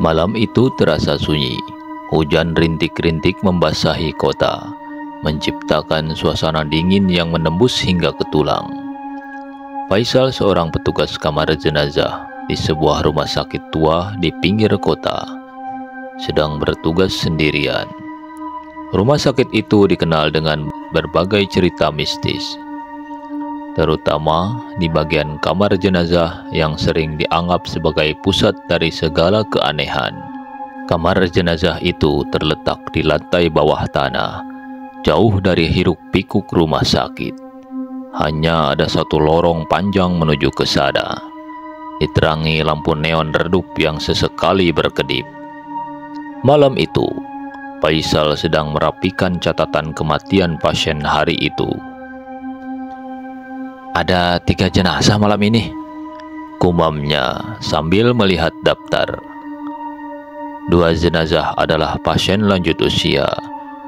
Malam itu terasa sunyi. Hujan rintik-rintik membasahi kota, menciptakan suasana dingin yang menembus hingga ke tulang. Faisal, seorang petugas kamar jenazah di sebuah rumah sakit tua di pinggir kota, sedang bertugas sendirian. Rumah sakit itu dikenal dengan berbagai cerita mistis, terutama di bagian kamar jenazah yang sering dianggap sebagai pusat dari segala keanehan. Kamar jenazah itu terletak di lantai bawah tanah, jauh dari hiruk-pikuk rumah sakit. Hanya ada satu lorong panjang menuju ke sana, diterangi lampu neon redup yang sesekali berkedip. Malam itu, Faisal sedang merapikan catatan kematian pasien hari itu. "Ada 3 jenazah malam ini," gumamnya sambil melihat daftar. 2 jenazah adalah pasien lanjut usia,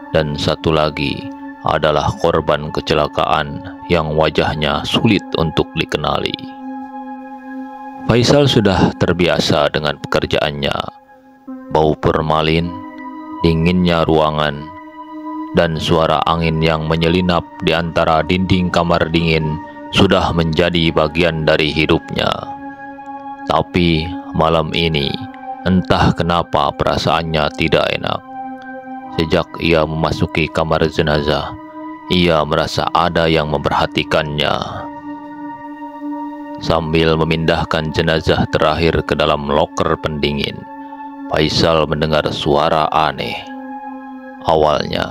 dan 1 lagi adalah korban kecelakaan yang wajahnya sulit untuk dikenali. Faisal sudah terbiasa dengan pekerjaannya. Bau formalin, dinginnya ruangan, dan suara angin yang menyelinap di antara dinding kamar dingin sudah menjadi bagian dari hidupnya. Tapi malam ini, entah kenapa perasaannya tidak enak. Sejak ia memasuki kamar jenazah, ia merasa ada yang memperhatikannya. Sambil memindahkan jenazah terakhir ke dalam loker pendingin, Faisal mendengar suara aneh. Awalnya,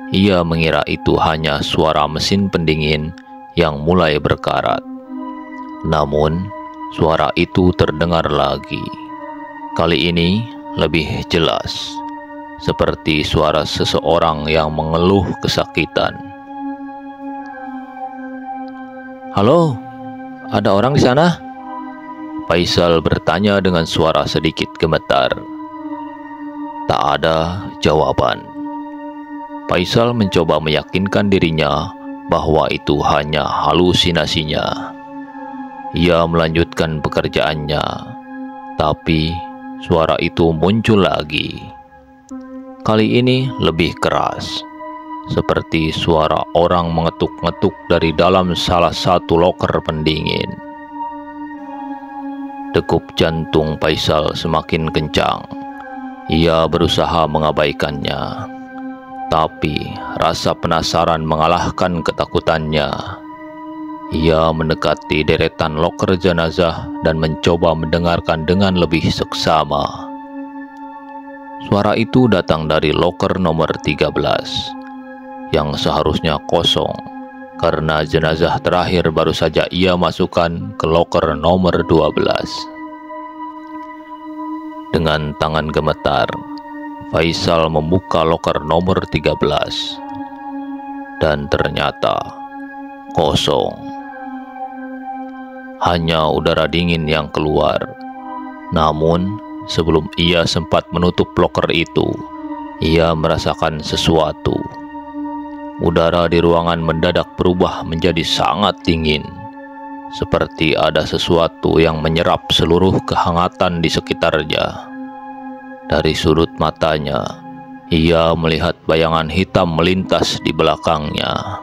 ia mengira itu hanya suara mesin pendingin yang mulai berkarat. Namun, suara itu terdengar lagi. Kali ini lebih jelas, seperti suara seseorang yang mengeluh kesakitan. "Halo, ada orang di sana?" Faisal bertanya dengan suara sedikit gemetar. Tak ada jawaban. Faisal mencoba meyakinkan dirinya bahwa itu hanya halusinasinya. Ia melanjutkan pekerjaannya, tapi suara itu muncul lagi. Kali ini lebih keras, seperti suara orang mengetuk-ngetuk dari dalam salah satu loker pendingin. Degup jantung Faisal semakin kencang. Ia berusaha mengabaikannya, tapi rasa penasaran mengalahkan ketakutannya. Ia mendekati deretan loker jenazah dan mencoba mendengarkan dengan lebih seksama. Suara itu datang dari loker nomor 13, yang seharusnya kosong karena jenazah terakhir baru saja ia masukkan ke loker nomor 12. Dengan tangan gemetar, Faisal membuka loker nomor 13, dan ternyata kosong. Hanya udara dingin yang keluar. Namun, sebelum ia sempat menutup loker itu, ia merasakan sesuatu. Udara di ruangan mendadak berubah menjadi sangat dingin, seperti ada sesuatu yang menyerap seluruh kehangatan di sekitarnya. Dari sudut matanya, ia melihat bayangan hitam melintas di belakangnya.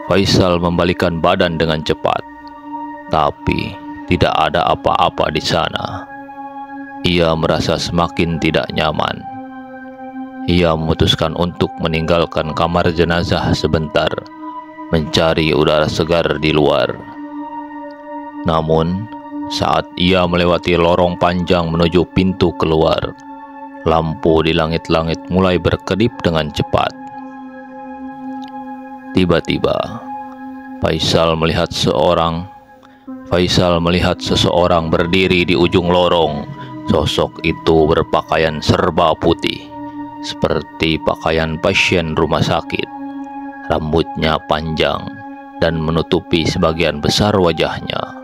Faisal membalikkan badan dengan cepat, tapi tidak ada apa-apa di sana. Ia merasa semakin tidak nyaman. Ia memutuskan untuk meninggalkan kamar jenazah sebentar, mencari udara segar di luar. Namun, saat ia melewati lorong panjang menuju pintu keluar, lampu di langit-langit mulai berkedip dengan cepat. Tiba-tiba, Faisal melihat seseorang berdiri di ujung lorong. Sosok itu berpakaian serba putih, seperti pakaian pasien rumah sakit. Rambutnya panjang dan menutupi sebagian besar wajahnya.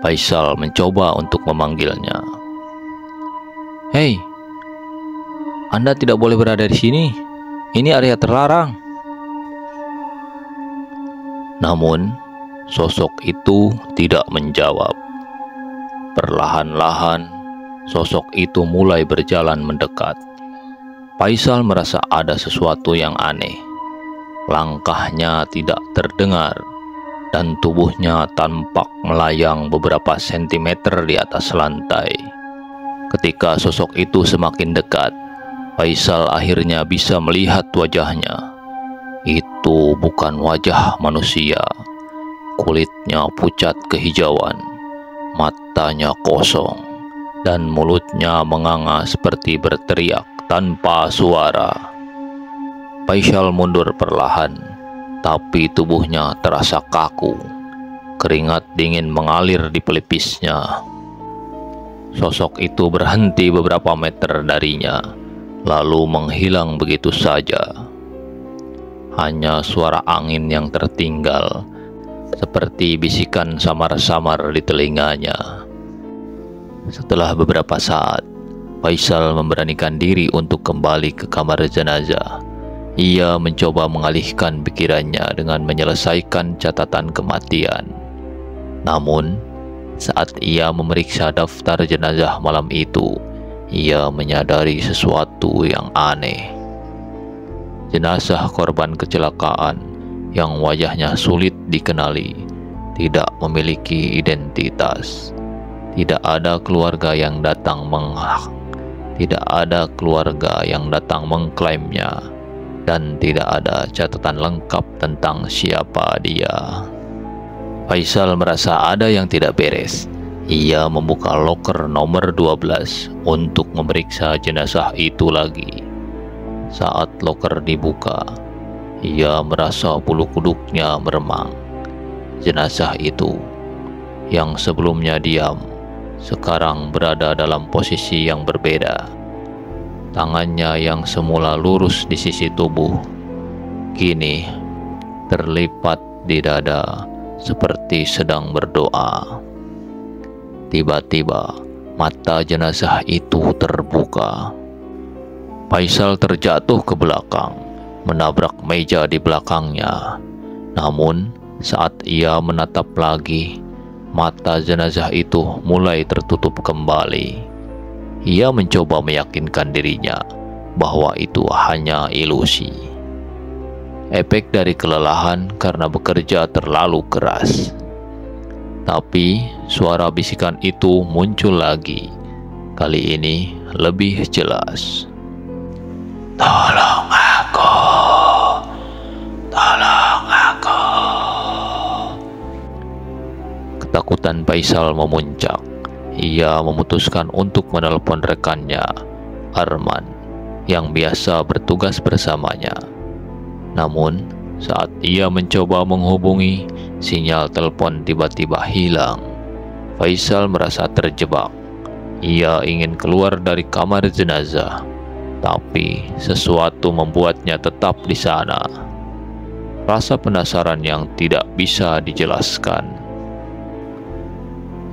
Faisal mencoba untuk memanggilnya. "Hei, Anda tidak boleh berada di sini. Ini area terlarang." Namun, sosok itu tidak menjawab. Perlahan-lahan, sosok itu mulai berjalan mendekat. Faisal merasa ada sesuatu yang aneh. Langkahnya tidak terdengar, dan tubuhnya tampak melayang beberapa sentimeter di atas lantai. Ketika sosok itu semakin dekat, Faisal akhirnya bisa melihat wajahnya. Itu bukan wajah manusia. Kulitnya pucat kehijauan, matanya kosong, dan mulutnya menganga seperti berteriak tanpa suara. Faisal mundur perlahan, tapi tubuhnya terasa kaku. Keringat dingin mengalir di pelipisnya. Sosok itu berhenti beberapa meter darinya, lalu menghilang begitu saja. Hanya suara angin yang tertinggal, seperti bisikan samar-samar di telinganya. Setelah beberapa saat, Faisal memberanikan diri untuk kembali ke kamar jenazah. Ia mencoba mengalihkan pikirannya dengan menyelesaikan catatan kematian. Namun, saat ia memeriksa daftar jenazah malam itu, ia menyadari sesuatu yang aneh. Jenazah korban kecelakaan yang wajahnya sulit dikenali tidak memiliki identitas. Tidak ada keluarga yang datang mengklaimnya, dan tidak ada catatan lengkap tentang siapa dia. Faisal merasa ada yang tidak beres. Ia membuka loker nomor 12 untuk memeriksa jenazah itu lagi. Saat loker dibuka, ia merasa bulu kuduknya meremang. Jenazah itu, yang sebelumnya diam, sekarang berada dalam posisi yang berbeda. Tangannya yang semula lurus di sisi tubuh, kini terlipat di dada seperti sedang berdoa. Tiba-tiba mata jenazah itu terbuka. Faisal terjatuh ke belakang, menabrak meja di belakangnya. Namun saat ia menatap lagi, mata jenazah itu mulai tertutup kembali. Ia mencoba meyakinkan dirinya bahwa itu hanya ilusi. Efek dari kelelahan karena bekerja terlalu keras. Tapi suara bisikan itu muncul lagi. Kali ini lebih jelas. Tolong aku, tolong aku. Ketakutan Faisal memuncak. Ia memutuskan untuk menelepon rekannya, Arman, yang biasa bertugas bersamanya. Namun, saat ia mencoba menghubungi, sinyal telepon tiba-tiba hilang. Faisal merasa terjebak. Ia ingin keluar dari kamar jenazah, tapi sesuatu membuatnya tetap di sana. Rasa penasaran yang tidak bisa dijelaskan.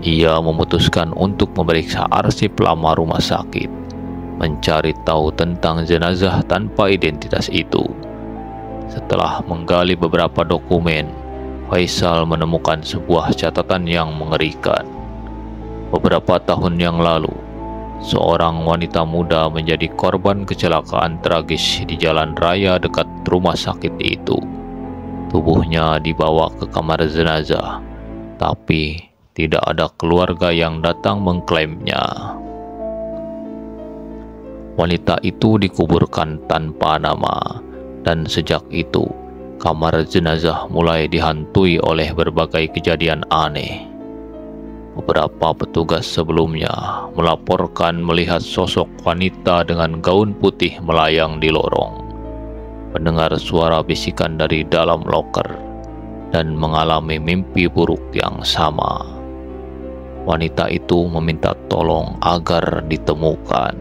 Ia memutuskan untuk memeriksa arsip lama rumah sakit, mencari tahu tentang jenazah tanpa identitas itu. Setelah menggali beberapa dokumen, Faisal menemukan sebuah catatan yang mengerikan. Beberapa tahun yang lalu, seorang wanita muda menjadi korban kecelakaan tragis di jalan raya dekat rumah sakit itu. Tubuhnya dibawa ke kamar jenazah, tapi tidak ada keluarga yang datang mengklaimnya. Wanita itu dikuburkan tanpa nama, dan sejak itu kamar jenazah mulai dihantui oleh berbagai kejadian aneh. Beberapa petugas sebelumnya melaporkan melihat sosok wanita dengan gaun putih melayang di lorong, mendengar suara bisikan dari dalam loker, dan mengalami mimpi buruk yang sama. Wanita itu meminta tolong agar ditemukan.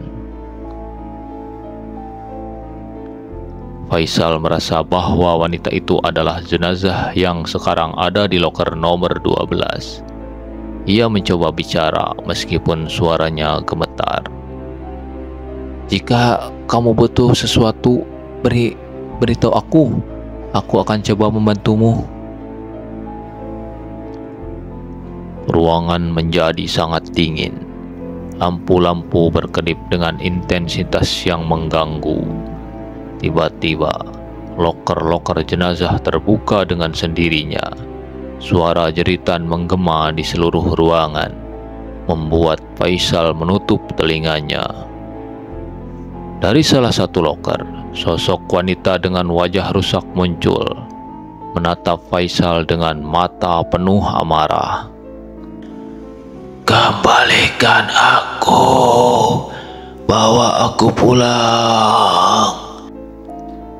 Faisal merasa bahwa wanita itu adalah jenazah yang sekarang ada di loker nomor 12. Ia mencoba bicara meskipun suaranya gemetar. "Jika kamu butuh sesuatu, beritahu aku. Aku akan coba membantumu." Ruangan menjadi sangat dingin. Lampu-lampu berkedip dengan intensitas yang mengganggu. Tiba-tiba, loker-loker jenazah terbuka dengan sendirinya. Suara jeritan menggema di seluruh ruangan, membuat Faisal menutup telinganya. Dari salah satu loker, sosok wanita dengan wajah rusak muncul, menatap Faisal dengan mata penuh amarah. "Kembalikan aku, bawa aku pulang,"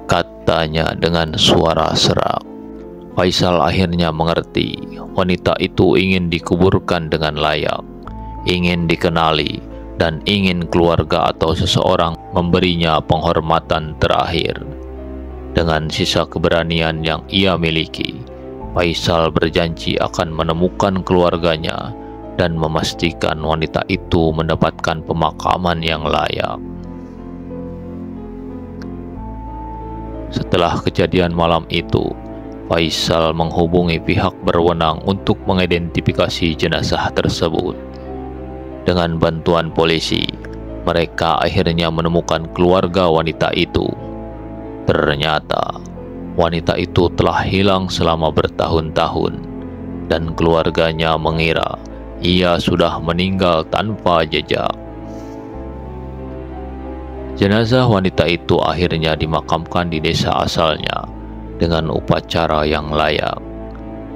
katanya dengan suara serak. Faisal akhirnya mengerti, wanita itu ingin dikuburkan dengan layak, ingin dikenali, dan ingin keluarga atau seseorang memberinya penghormatan terakhir. Dengan sisa keberanian yang ia miliki, Faisal berjanji akan menemukan keluarganya dan memastikan wanita itu mendapatkan pemakaman yang layak. Setelah kejadian malam itu, Faisal menghubungi pihak berwenang untuk mengidentifikasi jenazah tersebut. Dengan bantuan polisi, mereka akhirnya menemukan keluarga wanita itu. Ternyata, wanita itu telah hilang selama bertahun-tahun, dan keluarganya mengira ia sudah meninggal tanpa jejak. Jenazah wanita itu akhirnya dimakamkan di desa asalnya dengan upacara yang layak.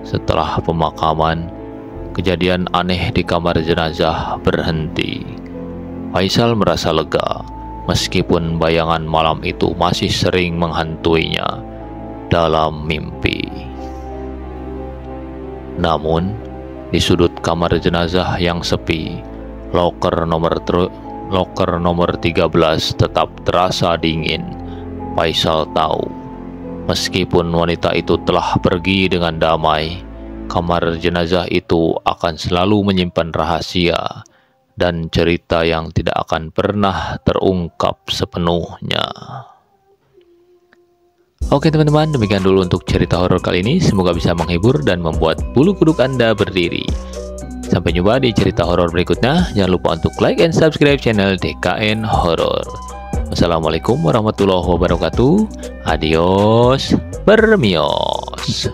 Setelah pemakaman, kejadian aneh di kamar jenazah berhenti. Faisal merasa lega, meskipun bayangan malam itu masih sering menghantuinya dalam mimpi. Namun, di sudut kamar jenazah yang sepi, loker nomor 13 tetap terasa dingin. Faisal tahu, meskipun wanita itu telah pergi dengan damai, kamar jenazah itu akan selalu menyimpan rahasia dan cerita yang tidak akan pernah terungkap sepenuhnya. Oke teman-teman, demikian dulu untuk cerita horor kali ini. Semoga bisa menghibur dan membuat bulu kuduk Anda berdiri. Sampai jumpa di cerita horor berikutnya. Jangan lupa untuk like and subscribe channel DKN Horor. Wassalamualaikum warahmatullahi wabarakatuh. Adios, bermios.